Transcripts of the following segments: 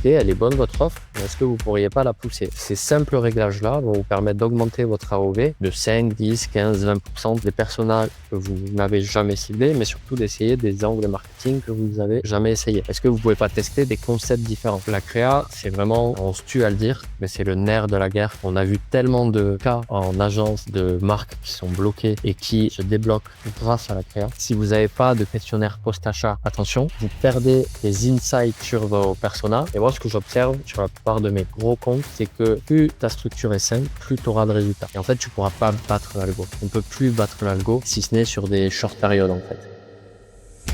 Ok, elle est bonne votre offre, mais est-ce que vous pourriez pas la pousser? Ces simples réglages-là vont vous permettre d'augmenter votre AOV de 5, 10, 15, 20% des personnages que vous n'avez jamais ciblés, mais surtout d'essayer des angles marketing que vous n'avez jamais essayé. Est-ce que vous pouvez pas tester des concepts différents? La créa, c'est vraiment, on se tue à le dire, mais c'est le nerf de la guerre. On a vu tellement de cas en agence de marques qui sont bloquées et qui se débloquent grâce à la créa. Si vous n'avez pas de questionnaire post-achat, attention, vous perdez des insights sur vos personas. Et moi, ce que j'observe sur la plupart de mes gros comptes, c'est que plus ta structure est simple, plus tu auras de résultats. Et en fait, tu pourras pas battre l'algo. On ne peut plus battre l'algo si ce n'est sur des short périodes en fait.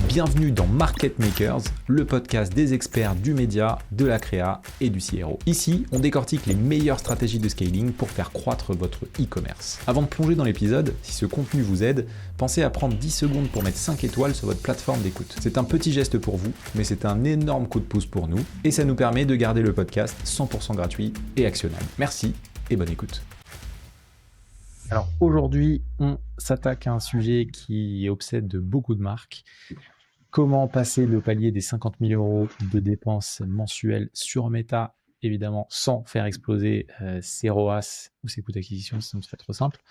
Bienvenue dans Market Makers, le podcast des experts du média, de la créa et du CRO. Ici, on décortique les meilleures stratégies de scaling pour faire croître votre e-commerce. Avant de plonger dans l'épisode, si ce contenu vous aide, pensez à prendre 10 secondes pour mettre 5 étoiles sur votre plateforme d'écoute. C'est un petit geste pour vous, mais c'est un énorme coup de pouce pour nous et ça nous permet de garder le podcast 100% gratuit et actionnable. Merci et bonne écoute. Alors aujourd'hui, on s'attaque à un sujet qui obsède beaucoup de marques. Comment passer le palier des 50 000 euros de dépenses mensuelles sur Meta, évidemment sans faire exploser ses ROAS ou ses coûts d'acquisition, sinon c'est trop simple.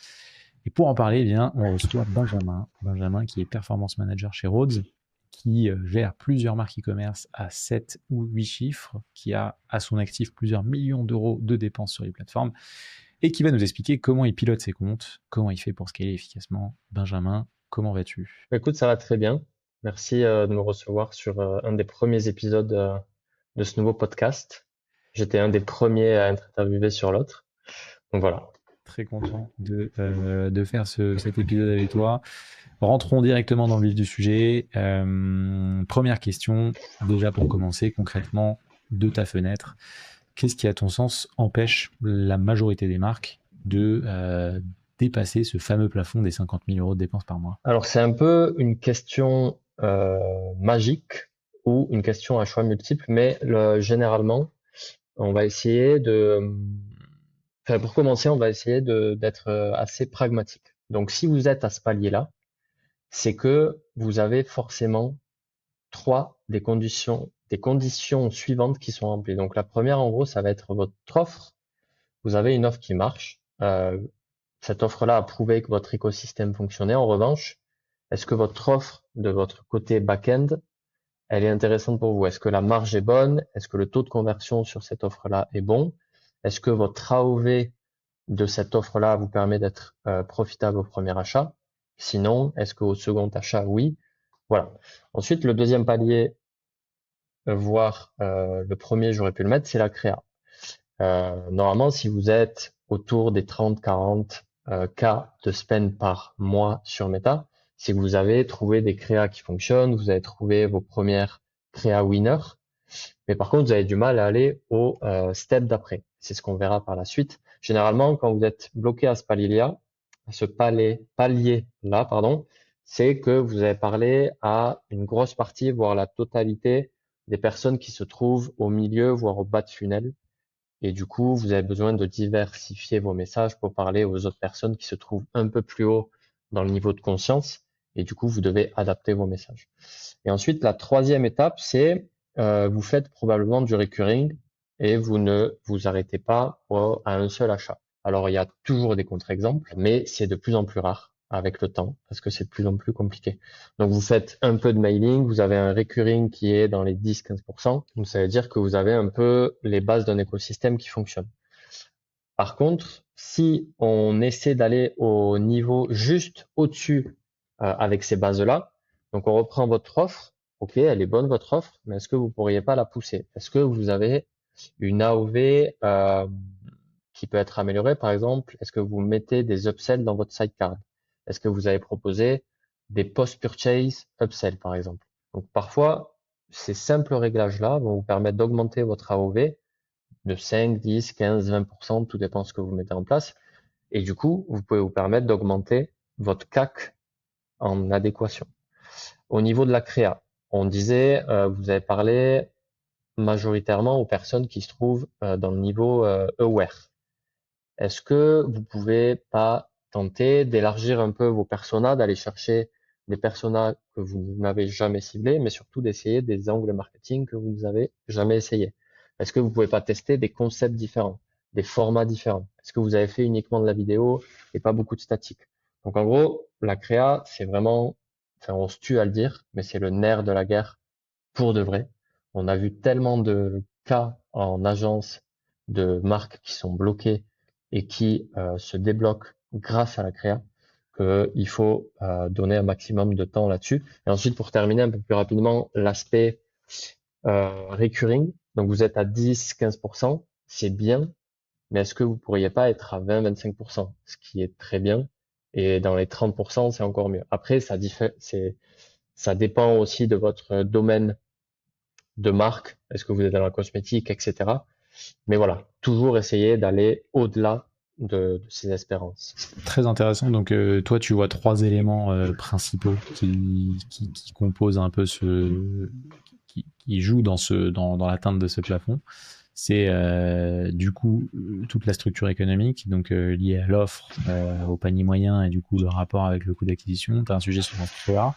Et pour en parler, eh bien, on reçoit Benjamin qui est Performance Manager chez Rhodes, qui gère plusieurs marques e-commerce à 7 ou 8 chiffres, qui a à son actif plusieurs millions d'euros de dépenses sur les plateformes, et qui va nous expliquer comment il pilote ses comptes, comment il fait pour scaler efficacement. Benjamin, comment vas-tu? Écoute, ça va très bien. Merci de me recevoir sur un des premiers épisodes de ce nouveau podcast. J'étais un des premiers à être interviewé sur l'autre. Donc voilà. Très content de faire cet épisode avec toi. Rentrons directement dans le vif du sujet. Première question, déjà pour commencer concrètement, de ta fenêtre. Qu'est-ce qui, à ton sens, empêche la majorité des marques de dépasser ce fameux plafond des 50 000 euros de dépenses par mois? Alors c'est un peu une question magique ou une question à choix multiples, mais généralement, on va essayer enfin pour commencer, on va essayer d'être assez pragmatique. Donc si vous êtes à ce palier-là, c'est que vous avez forcément des conditions suivantes qui sont remplies. Donc la première, en gros, ça va être votre offre. Vous avez une offre qui marche. Cette offre-là a prouvé que votre écosystème fonctionnait. En revanche, est-ce que votre offre de votre côté back-end, elle est intéressante pour vous? Est-ce que la marge est bonne? Est-ce que le taux de conversion sur cette offre-là est bon? Est-ce que votre AOV de cette offre-là vous permet d'être profitable au premier achat? Sinon, est-ce qu'au second achat, oui? Voilà. Ensuite, le deuxième palier, voire le premier, j'aurais pu le mettre, c'est la créa. Normalement, si vous êtes autour des 30-40 cas de spend par mois sur Meta, c'est que vous avez trouvé des créas qui fonctionnent, vous avez trouvé vos premières créas winners, mais par contre, vous avez du mal à aller au step d'après. C'est ce qu'on verra par la suite. Généralement, quand vous êtes bloqué à ce palier-là, palier-là, pardon, c'est que vous avez parlé à une grosse partie, voire la totalité des personnes qui se trouvent au milieu, voire au bas de funnel. Et du coup, vous avez besoin de diversifier vos messages pour parler aux autres personnes qui se trouvent un peu plus haut dans le niveau de conscience. Et du coup, vous devez adapter vos messages. Et ensuite, la troisième étape, c'est vous faites probablement du recurring et vous ne vous arrêtez pas à un seul achat. Alors, il y a toujours des contre-exemples, mais c'est de plus en plus rare avec le temps parce que c'est de plus en plus compliqué. Donc, vous faites un peu de mailing, vous avez un recurring qui est dans les 10-15%. Donc, ça veut dire que vous avez un peu les bases d'un écosystème qui fonctionne. Par contre, si on essaie d'aller au niveau juste au-dessus avec ces bases-là, donc on reprend votre offre, ok, elle est bonne votre offre, mais est-ce que vous pourriez pas la pousser? Est-ce que vous avez une AOV qui peut être améliorée, par exemple? Est-ce que vous mettez des upsells dans votre sidecar? Est-ce que vous avez proposé des post-purchase upsells, par exemple? Donc parfois, ces simples réglages-là vont vous permettre d'augmenter votre AOV de 5, 10, 15, 20%, tout dépend de ce que vous mettez en place. Et du coup, vous pouvez vous permettre d'augmenter votre CAC en adéquation. Au niveau de la créa, on disait, vous avez parlé majoritairement aux personnes qui se trouvent dans le niveau aware. Est-ce que vous pouvez pas tenter d'élargir un peu vos personas, d'aller chercher des personas que vous n'avez jamais ciblés, mais surtout d'essayer des angles marketing que vous n'avez jamais essayé? Est-ce que vous pouvez pas tester des concepts différents, des formats différents? Est-ce que vous avez fait uniquement de la vidéo et pas beaucoup de statique? Donc en gros, la créa, c'est vraiment, enfin on se tue à le dire, mais c'est le nerf de la guerre pour de vrai. On a vu tellement de cas en agence de marques qui sont bloquées et qui se débloquent grâce à la créa qu'il faut donner un maximum de temps là-dessus. Et ensuite, pour terminer un peu plus rapidement, l'aspect recurring. Donc vous êtes à 10-15%, c'est bien, mais est-ce que vous pourriez pas être à 20-25%, ce qui est très bien, et dans les 30%, c'est encore mieux. Après, ça dépend aussi de votre domaine de marque, est-ce que vous êtes dans la cosmétique, etc. Mais voilà, toujours essayer d'aller au-delà de ces espérances. Très intéressant. Donc, toi, tu vois trois éléments principaux qui composent un peu qui jouent dans l'atteinte de ce plafond. C'est du coup toute la structure économique, donc liée à l'offre, au panier moyen et du coup le rapport avec le coût d'acquisition. Tu as un sujet sur l'emploi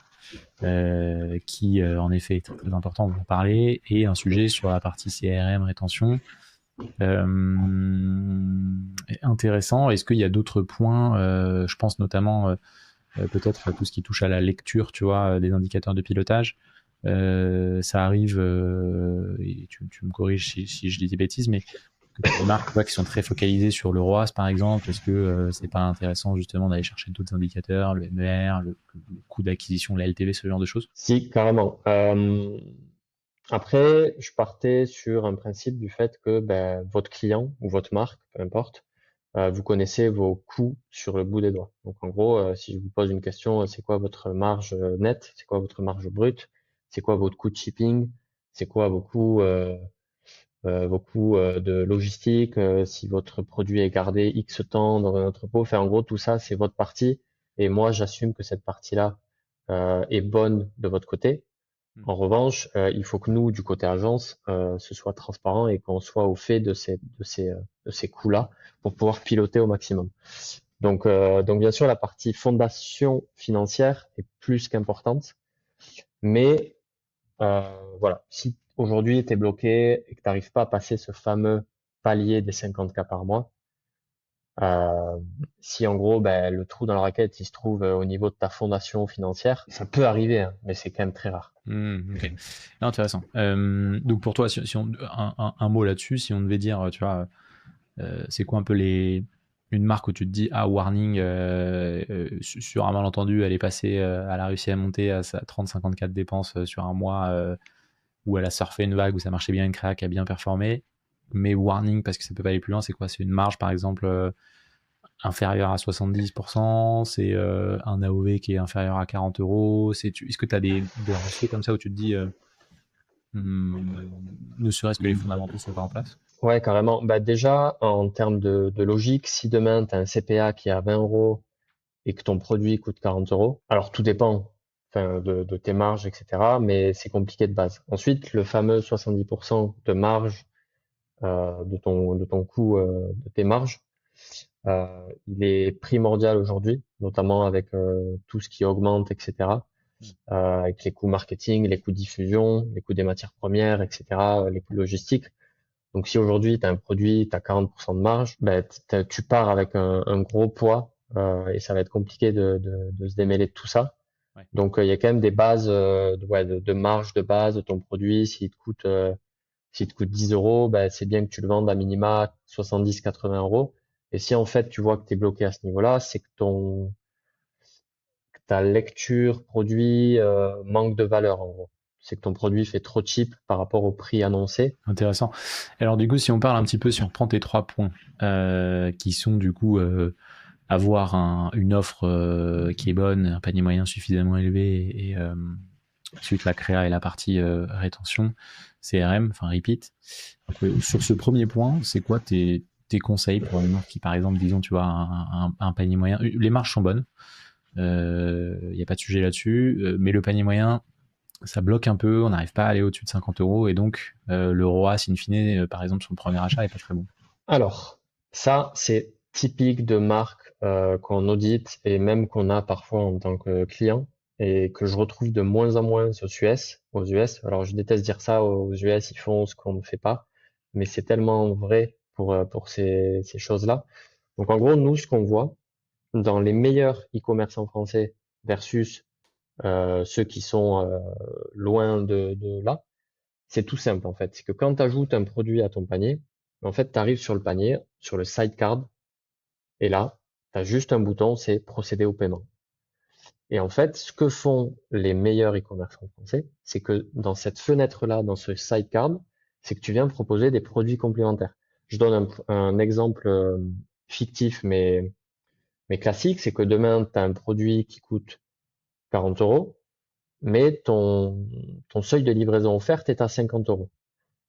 qui en effet est très, très important, on va en parler, et un sujet sur la partie CRM, rétention. Intéressant. Est-ce qu'il y a d'autres points je pense notamment peut-être à tout ce qui touche à la lecture, tu vois, des indicateurs de pilotage. Ça arrive, et tu me corriges si je dis des bêtises, mais que tu as des marques tu vois, qui sont très focalisées sur le ROAS, par exemple. Est-ce que c'est pas intéressant justement d'aller chercher d'autres indicateurs, le MER, le coût d'acquisition, la LTV, ce genre de choses? Si, carrément. Après, je partais sur un principe du fait que ben, votre client ou votre marque, peu importe, vous connaissez vos coûts sur le bout des doigts. Donc en gros, si je vous pose une question, c'est quoi votre marge nette? C'est quoi votre marge brute? C'est quoi votre coût de shipping? C'est quoi vos coûts de logistique? Si votre produit est gardé X temps dans un entrepôt? Enfin, en gros, tout ça, c'est votre partie. Et moi, j'assume que cette partie-là est bonne de votre côté. En revanche, il faut que nous, du côté agence, ce soit transparent et qu'on soit au fait de ces coûts-là pour pouvoir piloter au maximum. Donc bien sûr, la partie fondation financière est plus qu'importante, mais voilà, si aujourd'hui tu es bloqué et que tu n'arrives pas à passer ce fameux palier des 50K par mois, euh, si en gros ben, le trou dans la raquette il se trouve au niveau de ta fondation financière, ça peut arriver, hein, mais c'est quand même très rare. Ok. Intéressant. Donc pour toi, si on, un mot là-dessus, si on devait dire, tu vois, c'est quoi un peu une marque où tu te dis, ah, warning, sur un malentendu, elle est passée, elle a réussi à monter à sa 30-50K de dépenses sur un mois, où elle a surfé une vague, où ça marchait bien, une créa qui a bien performé, mais warning parce que ça peut pas aller plus loin, c'est quoi? C'est une marge, par exemple, inférieure à 70%, c'est un AOV qui est inférieur à 40 euros. Est-ce que tu as des ratios comme ça où tu te dis, ne serait-ce que les fondamentaux sont pas en place? Ouais, carrément. Bah déjà, en termes de logique, si demain tu as un CPA qui est à 20 euros et que ton produit coûte 40 euros, alors tout dépend enfin, de tes marges, etc. Mais c'est compliqué de base. Ensuite, le fameux 70% de marge de ton coût, de tes marges, il est primordial aujourd'hui, notamment avec tout ce qui augmente, etc. Avec les coûts marketing, les coûts diffusion, les coûts des matières premières, etc., les coûts logistiques. Donc si aujourd'hui tu as un produit, tu as 40% de marge, ben, tu pars avec un gros poids et ça va être compliqué de se démêler de tout ça. Ouais. Donc il y a quand même des bases de marge de base de ton produit. S'il te coûte 10 euros, ben, c'est bien que tu le vendes à minima 70-80 euros. Et si en fait tu vois que tu es bloqué à ce niveau-là, c'est que ta lecture produit manque de valeur en gros. C'est que ton produit fait trop cheap par rapport au prix annoncé. Intéressant. Alors du coup, si on parle un petit peu, si on reprend tes 3 points, qui sont du coup avoir une offre qui est bonne, un panier moyen suffisamment élevé, et ensuite la créa et la partie rétention, CRM, enfin repeat. Donc, sur ce premier point, c'est quoi tes conseils pour une marque qui, par exemple, disons, tu vois, un panier moyen, les marges sont bonnes, il n'y a pas de sujet là-dessus, mais le panier moyen, ça bloque un peu, on n'arrive pas à aller au-dessus de 50 euros, et donc le ROAS, in fine, par exemple, sur le premier achat, est pas très bon. Alors, ça, c'est typique de marques qu'on audite et même qu'on a parfois en tant que client et que je retrouve de moins en moins aux US. Alors, je déteste dire ça aux US, ils font ce qu'on ne fait pas. mais c'est tellement vrai pour ces choses-là. Donc en gros, nous, ce qu'on voit dans les meilleurs e-commerçants français versus ceux qui sont loin de là, c'est tout simple en fait. C'est que quand tu ajoutes un produit à ton panier, en fait, tu arrives sur le panier, sur le sidecard, et là, tu as juste un bouton, c'est procéder au paiement. Et en fait, ce que font les meilleurs e-commerçants français, c'est que dans cette fenêtre-là, dans ce sidecard, c'est que tu viens proposer des produits complémentaires. Je donne un exemple fictif, mais classique, c'est que demain, tu as un produit qui coûte 40 euros, mais ton seuil de livraison offerte est à 50 euros.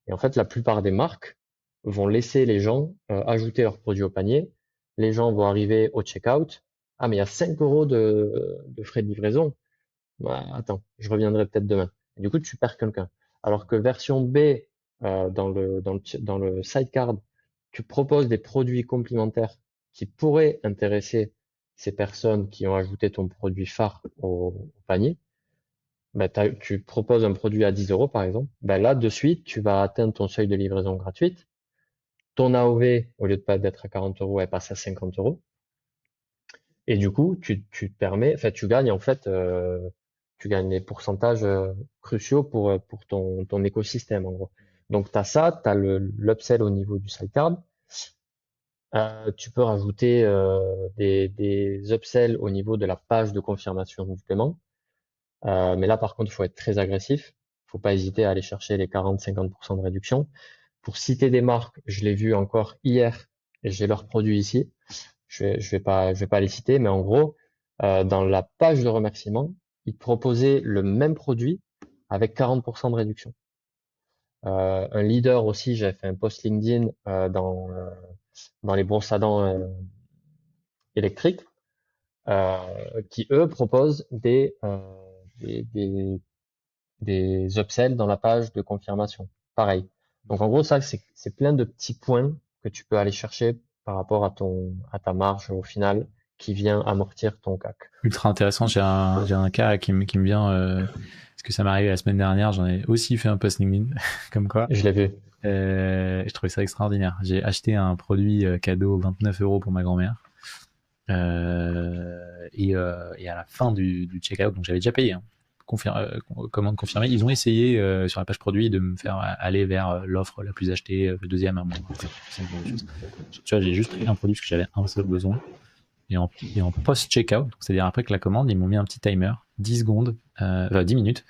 Et en fait, la plupart des marques vont laisser les gens ajouter leurs produits au panier. Les gens vont arriver au checkout. Ah, mais il y a 5 euros de frais de livraison. Bah, attends, je reviendrai peut-être demain. Et du coup, tu perds quelqu'un. Alors que version B, dans le sidecard, tu proposes des produits complémentaires qui pourraient intéresser ces personnes qui ont ajouté ton produit phare au panier. Ben, tu proposes un produit à 10 euros, par exemple. Ben, là, de suite, tu vas atteindre ton seuil de livraison gratuite. Ton AOV, au lieu de pas d'être à 40 euros, elle passe à 50 euros. Et du coup, tu te permets, enfin, tu gagnes en fait, tu gagnes des pourcentages cruciaux pour ton écosystème en gros. Donc tu as ça, tu as l'upsell au niveau du sidecar. Tu peux rajouter des upsells au niveau de la page de confirmation du paiement. Mais là par contre, il faut être très agressif. Faut pas hésiter à aller chercher les 40-50% de réduction. Pour citer des marques, je l'ai vu encore hier et j'ai leurs produits ici. Je vais pas les citer, mais en gros, dans la page de remerciement, ils te proposaient le même produit avec 40% de réduction. Un leader aussi, j'avais fait un post LinkedIn dans les brosses à dents électriques, qui eux proposent des, des, des upsells dans la page de confirmation. Pareil. Donc en gros, ça, c'est plein de petits points que tu peux aller chercher par rapport à ta marge au final qui vient amortir ton CAC. Ultra intéressant. J'ai un cas qui me vient, parce que ça m'est arrivé la semaine dernière. J'en ai aussi fait un post LinkedIn, comme quoi. Je l'ai vu. Je trouvais ça extraordinaire. J'ai acheté un produit cadeau 29 euros pour ma grand-mère. Et à la fin du checkout, donc j'avais déjà payé, hein, commande confirmée, ils ont essayé sur la page produit de me faire aller vers l'offre la plus achetée, le deuxième, hein, tu vois, j'ai juste pris un produit parce que j'avais un seul besoin. Et en post-checkout, c'est-à-dire après que la commande, ils m'ont mis un petit timer, 10 secondes, 10 minutes,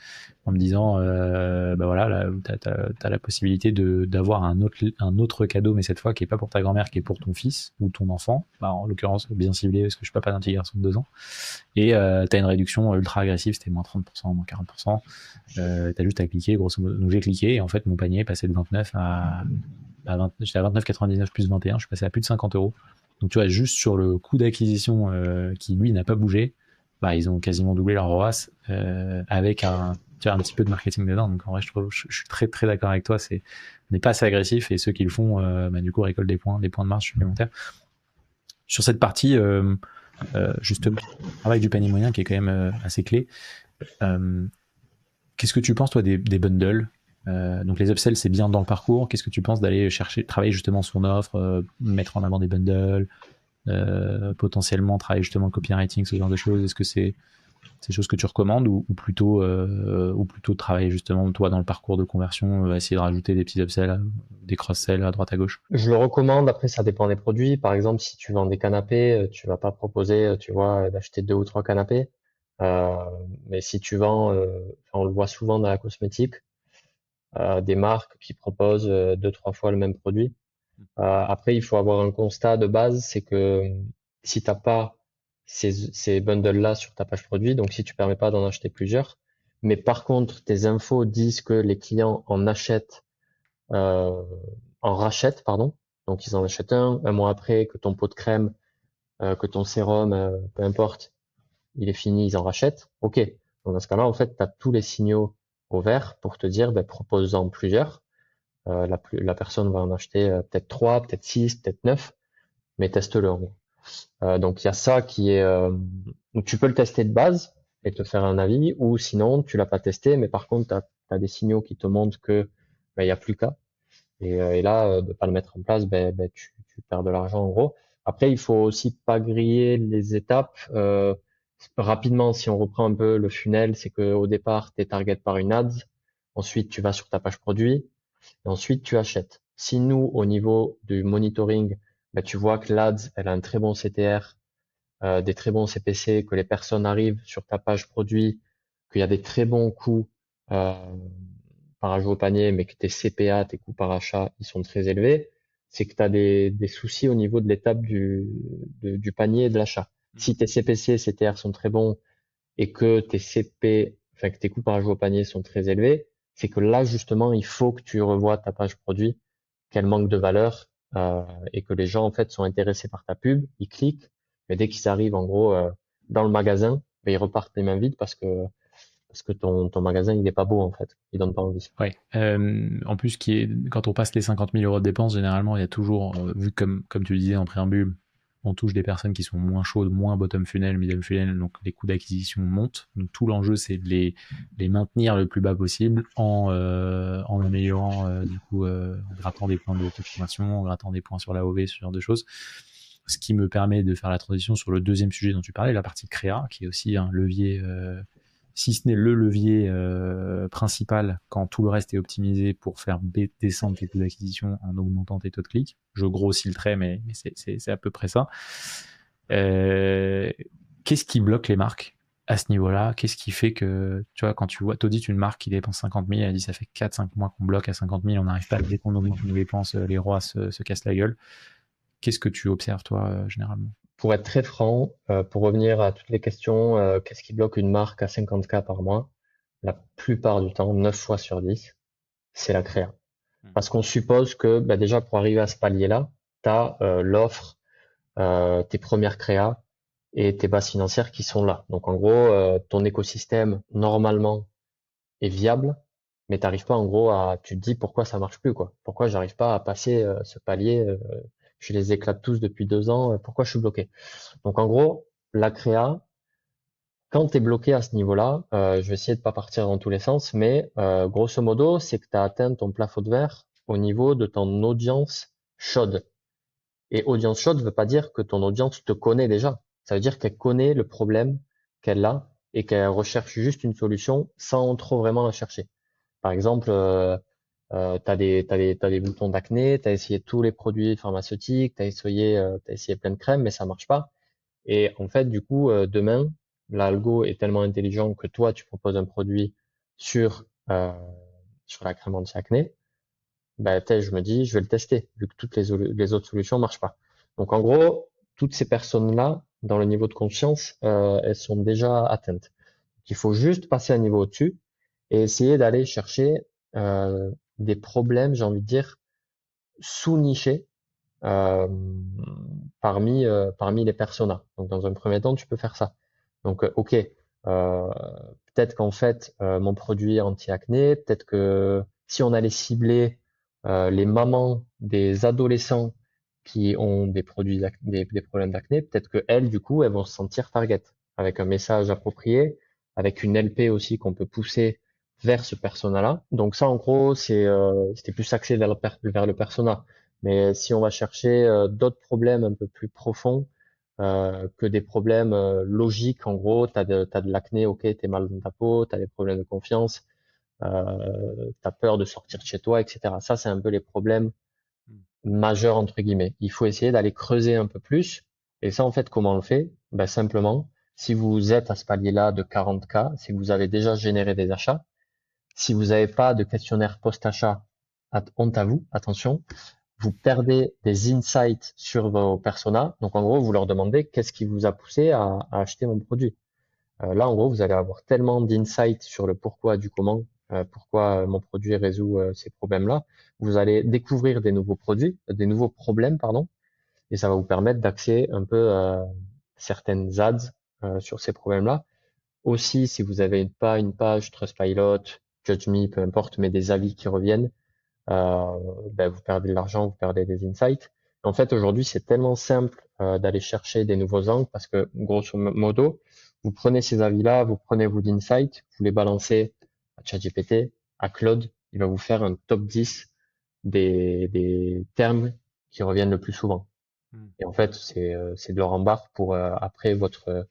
en me disant, bah voilà, là, t'as la possibilité d'avoir un autre cadeau, mais cette fois qui est pas pour ta grand-mère, qui est pour ton fils ou ton enfant, bah, en l'occurrence bien ciblé parce que je suis papa d'un petit garçon de 2 ans, et t'as une réduction ultra agressive, c'était moins 30%, moins 40%, t'as juste à cliquer, grosso modo. Donc j'ai cliqué, et en fait mon panier est passé de 29 à 20, j'étais à 29,99 plus 21, je suis passé à plus de 50 euros. Donc tu vois, juste sur le coût d'acquisition qui lui n'a pas bougé, bah ils ont quasiment doublé leur ROAS avec un petit peu de marketing dedans. Donc en vrai, je suis très très d'accord avec toi. On n'est pas assez agressif, et ceux qui le font, bah, du coup récoltent des points de marge supplémentaires. Sur cette partie, justement, le travail du panier moyen qui est quand même assez clé. Qu'est-ce que tu penses toi des bundles? Donc les upsells, c'est bien dans le parcours. Qu'est-ce que tu penses d'aller chercher, travailler justement son offre, mettre en avant des bundles, potentiellement travailler justement le copywriting, ce genre de choses? Est-ce que c'est des choses que tu recommandes, ou plutôt travailler justement toi dans le parcours de conversion, essayer de rajouter des petits upsells, des cross-sells à droite à gauche? Je le recommande. Après, ça dépend des produits. Par exemple, si tu vends des canapés, tu vas pas proposer, tu vois, d'acheter 2 ou 3 canapés. Euh, mais si tu vends, on le voit souvent dans la cosmétique, des marques qui proposent 2, 3 fois le même produit. Après, il faut avoir un constat de base, c'est que si t'as pas ces bundles-là sur ta page produit, donc si tu permets pas d'en acheter plusieurs, mais par contre tes infos disent que les clients euh, en rachètent, pardon, donc ils en achètent un mois après, que ton pot de crème, que ton sérum, peu importe, il est fini, ils en rachètent. Ok. Donc dans ce cas-là, en fait, tu as tous les signaux au vert pour te dire, ben, propose-en plusieurs. La personne va en acheter peut-être 3, peut-être 6, peut-être 9, mais teste-le en gros. Donc il y a ça qui est... donc tu peux le tester de base et te faire un avis, ou sinon tu l'as pas testé, mais par contre tu as des signaux qui te montrent que ben, il y a plus qu'à. Et là, de pas le mettre en place, tu perds de l'argent en gros. Après, il faut aussi pas griller les étapes. Rapidement, si on reprend un peu le funnel, c'est que au départ, tu es target par une ads, ensuite tu vas sur ta page produit, et ensuite tu achètes. Si nous, au niveau du monitoring, tu vois que l'ads, elle a un très bon CTR, des très bons CPC, que les personnes arrivent sur ta page produit, qu'il y a des très bons coûts euh, par ajout au panier, mais que tes CPA, tes coûts par achat, ils sont très élevés, c'est que tu as des soucis au niveau de l'étape du panier et de l'achat. Mm. Si tes CPC et CTR sont très bons et que tes CP, enfin que tes coûts par ajout au panier sont très élevés, c'est que là justement il faut que tu revoies ta page produit, qu'elle manque de valeur et que les gens en fait sont intéressés par ta pub, ils cliquent, mais dès qu'ils arrivent en gros dans le magasin, ils repartent les mains vides parce que ton magasin il est pas beau en fait, il donne pas envie. Ouais. En plus, quand on passe les 50 000 euros de dépenses, généralement, il y a toujours, vu comme tu le disais en préambule, on touche des personnes qui sont moins chaudes, moins bottom funnel, middle funnel, donc les coûts d'acquisition montent. Donc tout l'enjeu, c'est de les maintenir le plus bas possible en améliorant, en grattant des points de consommation, en grattant des points sur la l'AOV, ce genre de choses. Ce qui me permet de faire la transition sur le deuxième sujet dont tu parlais, la partie créa, qui est aussi un levier si ce n'est le levier principal quand tout le reste est optimisé pour faire descendre tes coûts d'acquisition en augmentant tes taux de clic. Je grossis le trait, mais c'est à peu près ça. Qu'est-ce qui bloque les marques à ce niveau-là? Qu'est-ce qui fait que, tu vois, quand tu vois, t'audite une marque qui dépense 50 000, elle dit ça fait 4-5 mois qu'on bloque à 50 000, on n'arrive pas, dès qu'on augmente nos dépenses, les rois se cassent la gueule. Qu'est-ce que tu observes, toi, généralement? Pour être très franc, pour revenir à toutes les questions, qu'est-ce qui bloque une marque à 50K par mois? La plupart du temps, 9 fois sur 10, c'est la créa. Parce qu'on suppose que déjà pour arriver à ce palier-là, tu as l'offre, tes premières créas et tes bases financières qui sont là. Donc en gros, ton écosystème normalement est viable, mais t'arrives pas en gros tu te dis pourquoi ça marche plus quoi. Pourquoi j'arrive pas à passer ce palier, je les éclate tous depuis 2 ans, pourquoi je suis bloqué? Donc en gros, la créa, quand tu es bloqué à ce niveau-là, je vais essayer de pas partir dans tous les sens, mais grosso modo, c'est que tu as atteint ton plafond de verre au niveau de ton audience chaude. Et audience chaude veut pas dire que ton audience te connaît déjà. Ça veut dire qu'elle connaît le problème qu'elle a et qu'elle recherche juste une solution sans trop vraiment la chercher. Par exemple, t'as des boutons d'acné, t'as essayé tous les produits pharmaceutiques, t'as essayé plein de crèmes, mais ça marche pas. Et en fait, du coup, demain, l'algo est tellement intelligent que toi, tu proposes un produit sur, euh, sur la crème anti-acné. Je me dis, je vais le tester, vu que toutes les autres solutions marchent pas. Donc, en gros, toutes ces personnes-là, dans le niveau de conscience, elles sont déjà atteintes. Il faut juste passer un niveau au-dessus et essayer d'aller chercher des problèmes, j'ai envie de dire, sous-nichés euh, parmi les personas. Donc, dans un premier temps, tu peux faire ça. Donc, ok, peut-être qu'en fait, mon produit est anti-acné, peut-être que si on allait cibler les mamans des adolescents qui ont des problèmes d'acné, peut-être que elles, du coup, elles vont se sentir target avec un message approprié, avec une LP aussi qu'on peut pousser vers ce persona-là. Donc ça, en gros, c'était plus axé vers le persona. Mais si on va chercher d'autres problèmes un peu plus profonds que des problèmes logiques, en gros, t'as de l'acné, ok, t'es mal dans ta peau, t'as des problèmes de confiance, t'as peur de sortir de chez toi, etc. Ça, c'est un peu les problèmes majeurs entre guillemets. Il faut essayer d'aller creuser un peu plus. Et ça, en fait, comment on le fait? Simplement, si vous êtes à ce palier-là de 40K, si vous avez déjà généré des achats, si vous n'avez pas de questionnaire post-achat, honte à vous, attention, vous perdez des insights sur vos personas. Donc, en gros, vous leur demandez qu'est-ce qui vous a poussé à acheter mon produit. Là, en gros, vous allez avoir tellement d'insights sur le pourquoi du comment, pourquoi mon produit résout ces problèmes-là. Vous allez découvrir des nouveaux produits, des nouveaux problèmes, pardon, et ça va vous permettre d'axer un peu certaines ads sur ces problèmes-là. Aussi, si vous avez pas une page Trustpilot, JudgeMe, peu importe, mais des avis qui reviennent, vous perdez de l'argent, vous perdez des insights. En fait, aujourd'hui, c'est tellement simple d'aller chercher des nouveaux angles parce que, grosso modo, vous prenez ces avis-là, vous prenez vos insights, vous les balancez à ChatGPT, à Claude, il va vous faire un top 10 des termes qui reviennent le plus souvent. Hmm. Et en fait, c'est de leur embarque pour après votre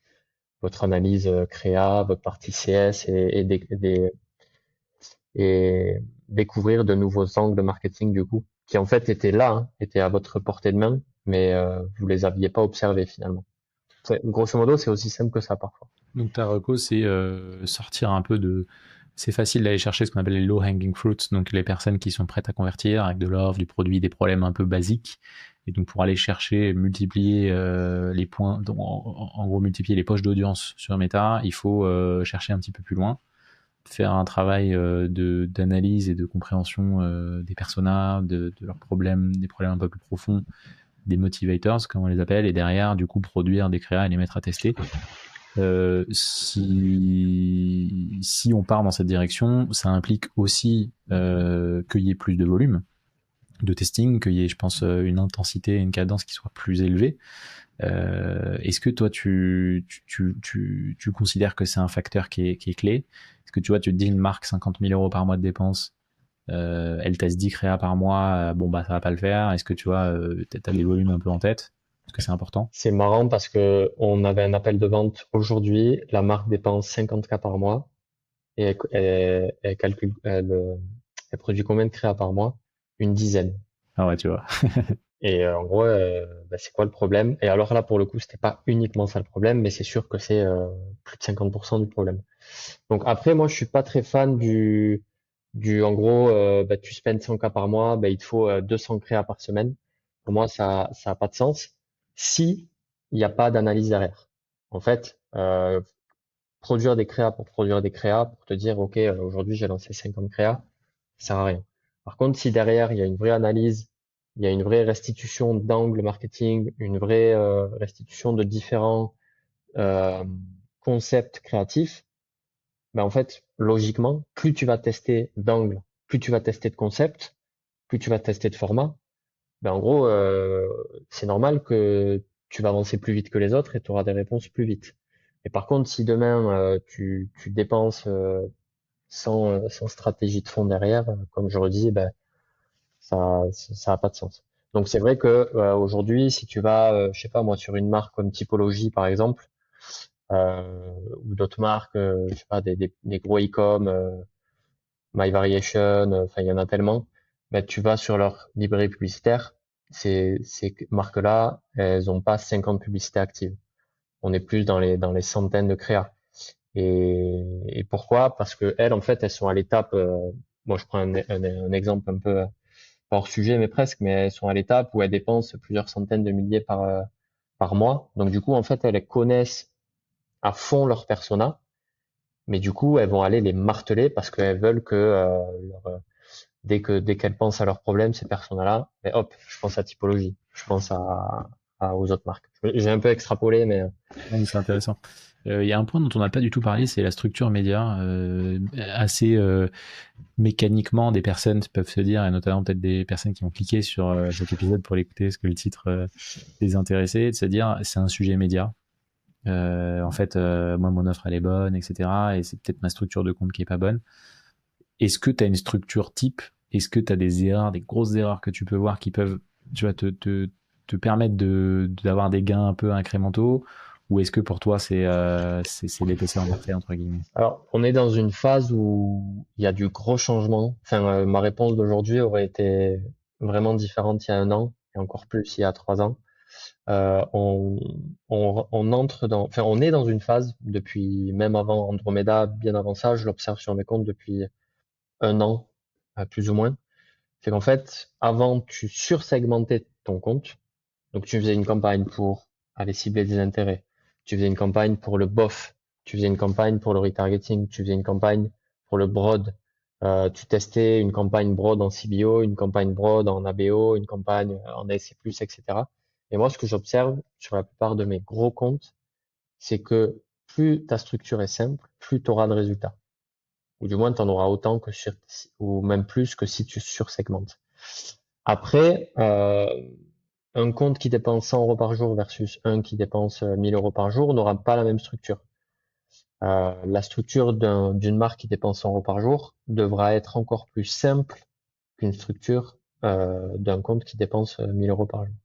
analyse créa, votre partie CS et découvrir de nouveaux angles de marketing du coup, qui en fait étaient là, hein, étaient à votre portée de main, mais vous les aviez pas observés finalement. Grosso modo, c'est aussi simple que ça parfois. Donc ta reco, c'est sortir un peu de... C'est facile d'aller chercher ce qu'on appelle les low hanging fruits, donc les personnes qui sont prêtes à convertir avec de l'offre, du produit, des problèmes un peu basiques. Et donc pour aller chercher, multiplier les points, donc, en gros multiplier les poches d'audience sur Meta, il faut chercher un petit peu plus loin, faire un travail d'analyse et de compréhension des personas, de leurs problèmes, des problèmes un peu plus profonds, des motivators, comme on les appelle, et derrière, du coup, produire des créas et les mettre à tester. Si on part dans cette direction, ça implique aussi qu'il y ait plus de volume de testing, qu'il y ait, je pense, une intensité et une cadence qui soit plus élevée. Est-ce que toi, tu considères que c'est un facteur qui est clé? Est-ce que tu vois, tu te dis une marque 50 000 euros par mois de dépenses, elle teste 10 créas par mois, bon bah ça va pas le faire. Est-ce que tu vois, t'as des volumes un peu en tête? Est-ce que c'est important? C'est marrant parce que on avait un appel de vente aujourd'hui, la marque dépense 50K par mois et elle calcule, elle produit combien de créas par mois? Une dizaine. Ah ouais, tu vois. Et en gros, bah, c'est quoi le problème? Et alors là, pour le coup, c'était pas uniquement ça le problème, mais c'est sûr que c'est plus de 50% du problème. Donc après, moi, je suis pas très fan en gros, bah, tu spends 100K par mois, bah, il te faut 200 créas par semaine. Pour moi, ça a pas de sens si il n'y a pas d'analyse derrière. En fait, produire des créas pour produire des créas, pour te dire, OK, aujourd'hui, j'ai lancé 50 créas, ça sert à rien. Par contre, si derrière, il y a une vraie analyse, il y a une vraie restitution d'angle marketing, une vraie restitution de différents euh, concepts créatifs, ben en fait, logiquement, plus tu vas tester d'angles, plus tu vas tester de concepts, plus tu vas tester de formats, ben en gros, c'est normal que tu vas avancer plus vite que les autres et tu auras des réponses plus vite. Et par contre, si demain tu dépenses sans stratégie de fond derrière, comme je redis, ben ça a pas de sens. Donc c'est vrai que aujourd'hui, si tu vas, je sais pas moi, sur une marque comme Typologie par exemple, ou d'autres marques, je sais pas, des gros e-com, My Variation, enfin il y en a tellement. Mais tu vas sur leur librairie publicitaire, ces marques-là, elles ont pas 50 publicités actives. On est plus dans les centaines de créas. Et pourquoi? Parce que elles, en fait, elles sont à l'étape. Moi, je prends un exemple un peu pas hors sujet, mais presque. Mais elles sont à l'étape où elles dépensent plusieurs centaines de milliers par mois. Donc du coup, en fait, elles connaissent à fond leur persona. Mais du coup, elles vont aller les marteler parce qu'elles veulent que dès qu'elles pensent à leurs problèmes, ces personnes-là, mais hop, je pense à typologie, je pense aux autres marques. J'ai un peu extrapolé, mais Ouais, c'est intéressant. Il y a un point dont on n'a pas du tout parlé, c'est la structure média. Assez mécaniquement, des personnes peuvent se dire, et notamment peut-être des personnes qui ont cliqué sur cet épisode pour l'écouter, parce que le titre les intéressait, de se dire, c'est un sujet média. En fait, moi, mon offre, elle est bonne, etc. Et c'est peut-être ma structure de compte qui est pas bonne. Est-ce que tu as une structure type? Est-ce que tu as des erreurs, des grosses erreurs que tu peux voir qui peuvent, tu vois, te permettre d'avoir des gains un peu incrémentaux? Ou est-ce que pour toi, c'est l'épaisseur d'un trait, entre guillemets? alors on est dans une phase où il y a du gros changement. Enfin, ma réponse d'aujourd'hui aurait été vraiment différente il y a un an et encore plus il y a 3 ans. Euh, on, on entre enfin, on est dans une phase depuis même avant Andromeda, bien avant ça, je l'observe sur mes comptes depuis un an, plus ou moins. C'est qu'en fait, avant, tu sursegmentais ton compte. Donc, tu faisais une campagne pour aller cibler des intérêts. Tu faisais une campagne pour le BOF. Tu faisais une campagne pour le retargeting. Tu faisais une campagne pour le broad. Tu testais une campagne broad en CBO, une campagne broad en ABO, une campagne en SC+, etc. Et moi, ce que j'observe sur la plupart de mes gros comptes, c'est que plus ta structure est simple, plus tu auras de résultats. Ou du moins, tu en auras autant ou même plus que si tu sursegmentes. Après, un compte qui dépense 100 euros par jour versus un qui dépense 1000 euros par jour n'aura pas la même structure. La structure d'une marque qui dépense 100 euros par jour devra être encore plus simple qu'une structure d'un compte qui dépense 1000 euros par jour.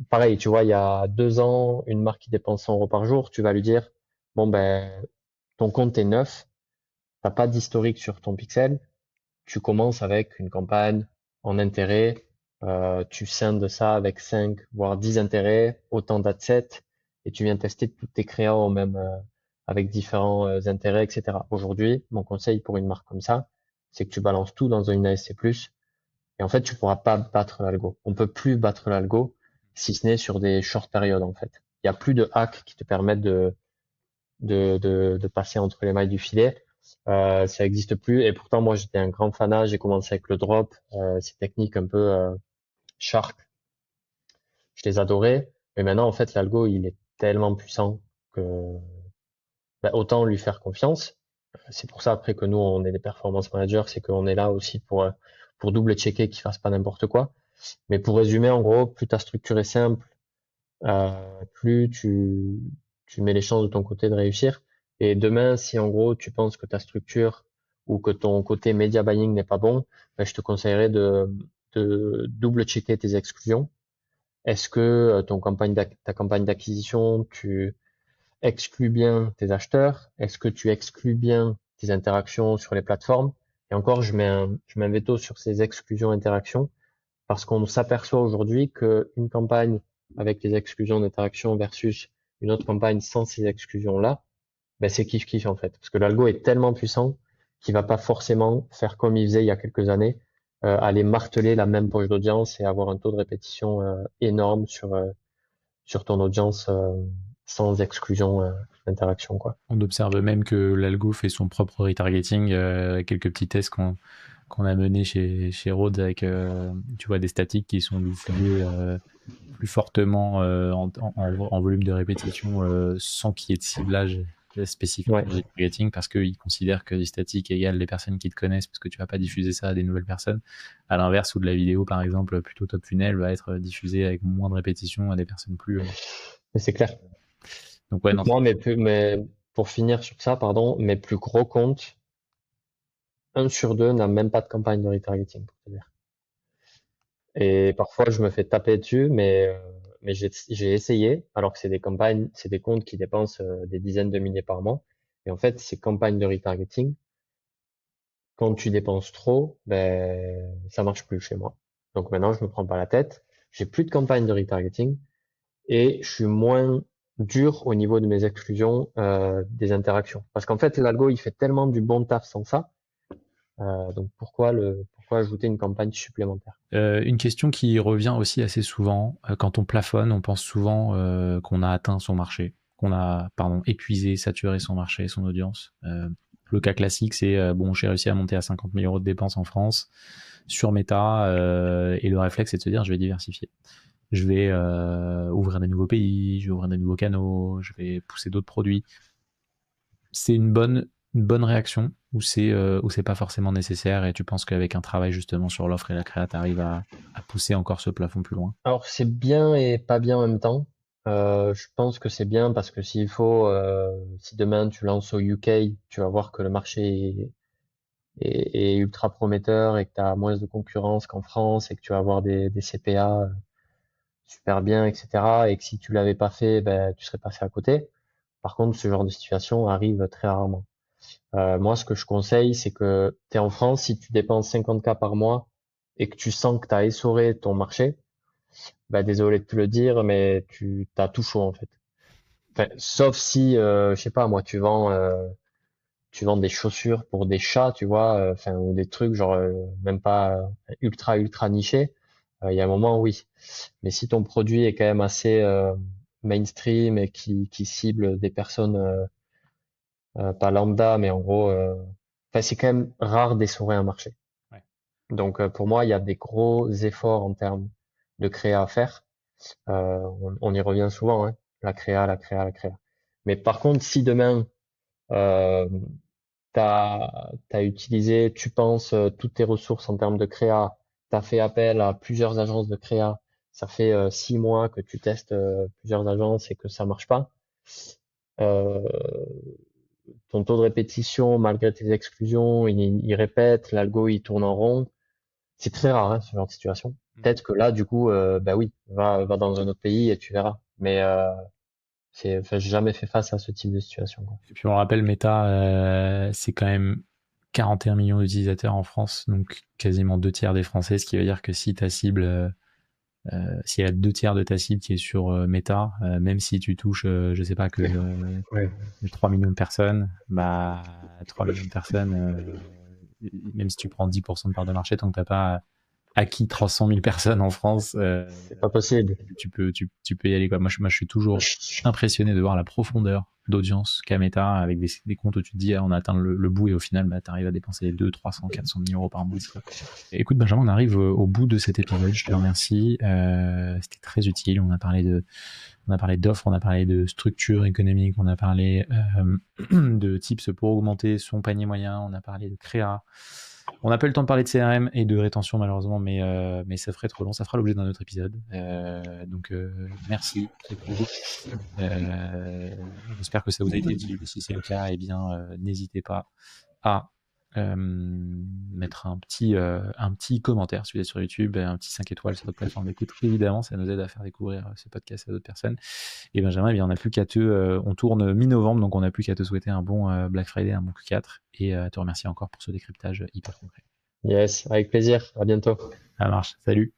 Pareil, tu vois, il y a 2 ans, une marque qui dépense 100 euros par jour, tu vas lui dire, bon ben, ton compte est neuf, t'as pas d'historique sur ton pixel, tu commences avec une campagne en intérêt, tu scindes ça avec 5 voire 10 intérêts, autant d'adsets, et tu viens tester toutes tes créas au même, avec différents intérêts, etc. Aujourd'hui, mon conseil pour une marque comme ça, c'est que tu balances tout dans une ASC+, et en fait, tu pourras pas battre l'algo. On peut plus battre l'algo, si ce n'est sur des short périodes, en fait. Il y a plus de hacks qui te permettent de passer entre les mailles du filet. Ça existe plus. Et pourtant, moi, j'étais un grand fanat. J'ai commencé avec le drop, ces techniques un peu sharp. Je les adorais. Mais maintenant, en fait, l'algo, il est tellement puissant que bah, autant lui faire confiance. C'est pour ça après que nous, on est des performance managers, c'est qu'on est là aussi pour double-checker qu'il fasse pas n'importe quoi. Mais pour résumer, en gros, plus ta structure est simple, plus tu mets les chances de ton côté de réussir. Et demain, si en gros tu penses que ta structure ou que ton côté media buying n'est pas bon, ben, je te conseillerais de double-checker tes exclusions. Est-ce que ta campagne d'acquisition, tu exclus bien tes acheteurs? Est-ce que tu exclus bien tes interactions sur les plateformes? Et encore, je mets un veto sur ces exclusions interactions parce qu'on s'aperçoit aujourd'hui qu'une campagne avec les exclusions d'interaction versus une autre campagne sans ces exclusions-là, ben c'est kiff-kiff en fait. Parce que l'algo est tellement puissant qu'il va pas forcément faire comme il faisait il y a quelques années, aller marteler la même poche d'audience et avoir un taux de répétition énorme sur ton audience sans exclusion d'interaction, quoi. On observe même que l'algo fait son propre retargeting, quelques petits tests qu'on a menés chez Rhodes avec, tu vois, des statiques qui sont diffusées plus fortement en volume de répétition sans qu'il y ait de ciblage spécifique Ouais, de retargeting parce qu'ils considèrent que des statiques égale les personnes qui te connaissent parce que tu vas pas diffuser ça à des nouvelles personnes. À l'inverse, où de la vidéo, par exemple, plutôt top funnel, va être diffusée avec moins de répétition à des personnes plus. mais c'est clair. Donc ouais, non, Moi, mais pour finir sur ça, pardon, mes plus gros comptes, un sur deux n'a même pas de campagne de retargeting, pour te dire. Et parfois, je me fais taper dessus, mais j'ai essayé, alors que c'est des campagnes, c'est des comptes qui dépensent des dizaines de milliers par mois. Et en fait, ces campagnes de retargeting, quand tu dépenses trop, ben, ça marche plus chez moi. Donc maintenant, je me prends pas la tête. J'ai plus de campagne de retargeting et je suis moins dur au niveau de mes exclusions des interactions. Parce qu'en fait, l'algo, il fait tellement du bon taf sans ça. Donc pourquoi ajouter une campagne supplémentaire? Une question qui revient aussi assez souvent, quand on plafonne, on pense souvent qu'on a atteint son marché, qu'on a, pardon, épuisé, saturé son marché, son audience. Le cas classique, c'est bon, j'ai réussi à monter à 50 000 euros de dépenses en France sur Meta, et le réflexe, c'est de se dire, je vais diversifier. Je vais ouvrir des nouveaux pays, je vais ouvrir des nouveaux canaux, je vais pousser d'autres produits. C'est une bonne réaction ou c'est pas forcément nécessaire et tu penses qu'avec un travail justement sur l'offre et la créa, tu arrives à pousser encore ce plafond plus loin? Alors c'est bien et pas bien en même temps. Je pense que c'est bien parce que si demain tu lances au UK, tu vas voir que le marché est ultra prometteur et que tu as moins de concurrence qu'en France et que tu vas avoir des CPA super bien, etc. Et que si tu l'avais pas fait, ben, tu serais passé à côté. Par contre, ce genre de situation arrive très rarement. Moi, ce que je conseille, c'est que tu es en France, si tu dépenses 50K par mois et que tu sens que tu as essoré ton marché, bah désolé de te le dire, mais tu t'as tout chaud en fait. Enfin, sauf si, je sais pas, moi, tu vends des chaussures pour des chats, tu vois, enfin ou des trucs genre même pas ultra nichés. Il y a un moment, oui. Mais si ton produit est quand même assez mainstream et qui cible des personnes pas lambda, mais en gros, enfin c'est quand même rare d'essorer un marché. Ouais. Donc pour moi, il y a des gros efforts en termes de créa à faire. On y revient souvent, hein. La créa, la créa, la créa. Mais par contre, si demain euh, t'as utilisé, tu penses toutes tes ressources en termes de créa, t'as fait appel à plusieurs agences de créa, ça fait 6 mois que tu testes plusieurs agences et que ça marche pas. Euh, Ton taux de répétition, malgré tes exclusions, il répète, l'algo il tourne en rond. c'est très rare, hein, ce genre de situation. Peut-être que là, du coup, bah oui, va dans un autre pays et tu verras. Mais enfin, j'ai jamais fait face à ce type de situation, quoi. Et puis on rappelle, Meta, c'est quand même 41 millions d'utilisateurs en France, donc quasiment 2 tiers des Français, ce qui veut dire que si ta cible, s'il y a 2 tiers de ta cible qui est sur Meta, même si tu touches, je sais pas, que Ouais. 3 millions de personnes, bah 3 millions de personnes, même si tu prends 10% de part de marché, tant que t'as pas acquis 300 000 personnes en France, C'est pas possible. tu peux y aller, quoi. Moi, je suis toujours impressionné de voir la profondeur d'audience qu'a Meta avec des comptes où tu te dis, ah, on a atteint le bout et au final, bah, tu arrives à dépenser 200, 300, 400 000 euros par mois. Écoute, Benjamin, on arrive au bout de cet épisode. Je te remercie. C'était très utile. On a parlé d'offres, on a parlé de structure économique, on a parlé de tips pour augmenter son panier moyen, on a parlé de créa. On n'a pas eu le temps de parler de CRM et de rétention malheureusement, mais ça ferait trop long, ça fera l'objet d'un autre épisode. Donc merci, c'est cool. J'espère que ça vous a été utile. Si c'est le cas, eh bien n'hésitez pas à mettre un petit commentaire si vous êtes sur YouTube, un petit 5 étoiles sur votre plateforme d'écoute. Évidemment, ça nous aide à faire découvrir ce podcast à d'autres personnes. Et Benjamin, eh bien, on n'a plus qu'à on tourne mi-novembre, donc on n'a plus qu'à te souhaiter un bon Black Friday, un bon Q4 et te remercier encore pour ce décryptage hyper concret. Yes, avec plaisir. À bientôt. Ça marche, salut.